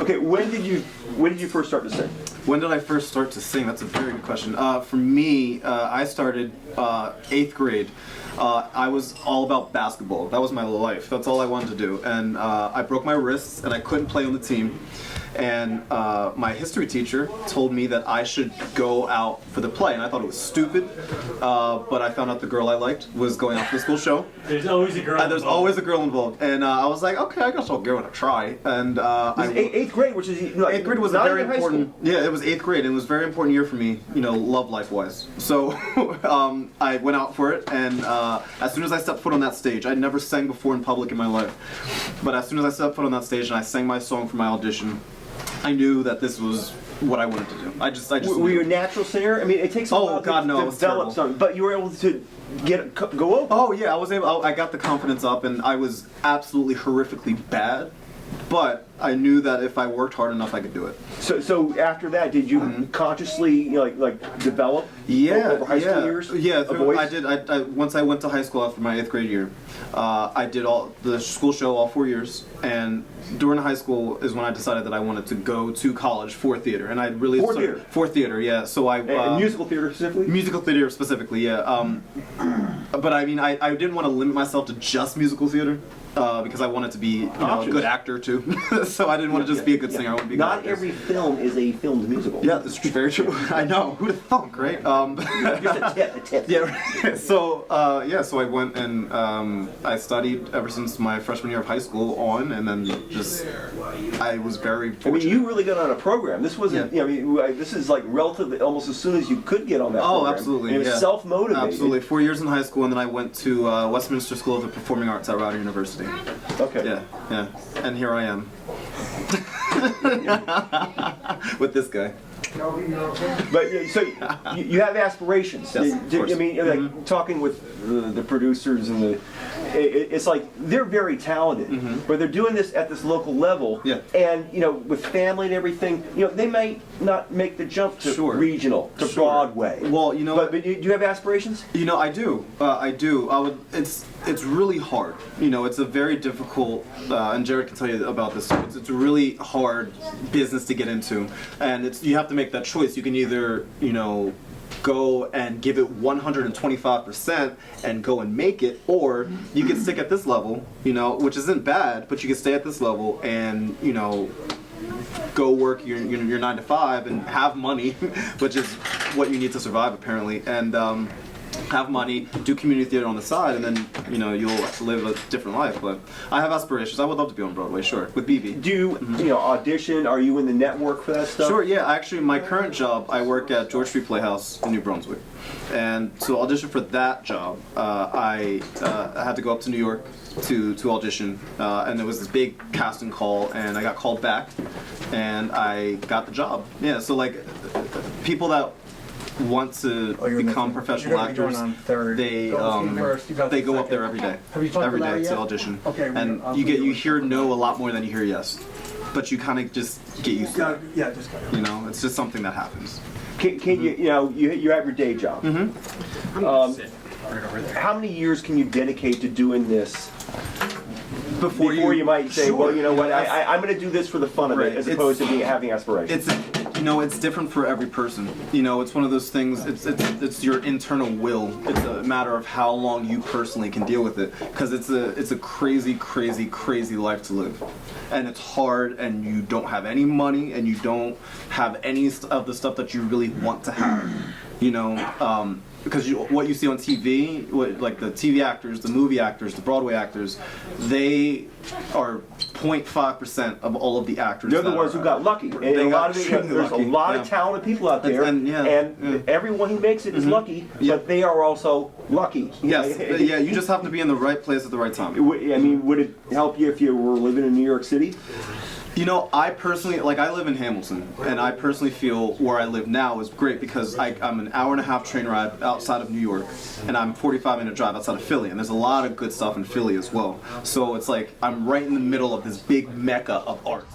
Okay, when did you first start to sing? When did I first start to sing? That's a very good question. For me, I started 8th grade. I was all about basketball. That was my life. That's all I wanted to do. And I broke my wrists and I couldn't play on the team. And my history teacher told me that I should go out for the play, and I thought it was stupid. But I found out the girl I liked was going out for the school show. There's always a girl. There's always a girl involved, and I was like, okay, I guess I'll give it a try. And it was 8th grade, which is like, 8th grade was a very important. Yeah, it was 8th grade, and it was a very important year for me, love life wise. So I went out for it, and as soon as I stepped foot on that stage, I'd never sang before in public in my life, but as soon as I stepped foot on that stage and I sang my song for my audition, I knew that this was what I wanted to do. I just. Were you a natural singer? I mean, it takes a while to develop something, but you were able to go over. Oh yeah, I was able. I got the confidence up, and I was absolutely horrifically bad, but I knew that if I worked hard enough, I could do it. So after that, did you consciously like develop? Over high school years. Yeah, I did. I once I went to high school after my 8th grade year, I did all the school show all 4 years, and during high school is when I decided that I wanted to go to college for theater, and I really for theater, yeah. So I and musical theater specifically. Musical theater specifically, yeah. But I mean, I didn't want to limit myself to just musical theater. Because I wanted to be a good actor too, so I didn't want to just be a good singer. I wanted to be a good Not every film is a filmed musical. Yeah, that's very true. I know. Who'd have thunk, right? Just a tip. Yeah. So so I went and I studied ever since my freshman year of high school on, and then I was very fortunate. I mean, you really got on a program. This wasn't. Yeah. This is like relatively almost as soon as you could get on that. Oh, program. absolutely. And it was self-motivated. Absolutely. 4 years in high school, and then I went to Westminster School of the Performing Arts at Rider University. Okay. Yeah. And here I am. With this guy. But so you have aspirations. Yes, of course. I mean, like talking with the producers and it's like they're very talented, but they're doing this at this local level. Yeah. And with family and everything, they might not make the jump to regional, to Broadway. Well, But do you have aspirations? I do. I do. It's really hard. It's a very difficult, and Jared can tell you about this. It's a really hard business to get into, and you have to make that choice. You can either, go and give it 125% and go and make it, or you can stick at this level, which isn't bad, but you can stay at this level and, go work your 9 to 5 and have money, which is what you need to survive apparently, and have money, do community theater on the side, and then you'll live a different life. But I have aspirations. I would love to be on Broadway, sure, with BB. Do you audition? Are you in the network for that stuff? Sure. Yeah. Actually, my current job, I work at George Street Playhouse in New Brunswick, and to audition for that job, I had to go up to New York to audition, and there was this big casting call, and I got called back, and I got the job. Yeah. So like people that want to become professional actors, they go up there every day to audition, and you hear no a lot more than you hear yes, but you kind of just get used to it. Yeah, just kind of. It's just something that happens. Can you have your day job? How many years can you dedicate to doing this before you might say, well, you know what, I'm going to do this for the fun of it, as opposed to having aspirations? It's different for every person. It's one of those things. It's your internal will. It's a matter of how long you personally can deal with it, because it's a crazy, crazy, crazy life to live, and it's hard, and you don't have any money, and you don't have any of the stuff that you really want to have. Because what you see on TV, like the TV actors, the movie actors, the Broadway actors, they are 0.5% of all of the actors. They're the ones who got lucky. And there's a lot of talented people out there, and everyone who makes it is lucky, but they are also lucky. Yes, you just have to be in the right place at the right time. I mean, would it help you if you were living in New York City? I personally, I live in Hamilton, and I personally feel where I live now is great because I'm an hour and a half train ride outside of New York, and I'm 45-minute drive outside of Philly, and there's a lot of good stuff in Philly as well. So it's like I'm right in the middle of this big mecca of art.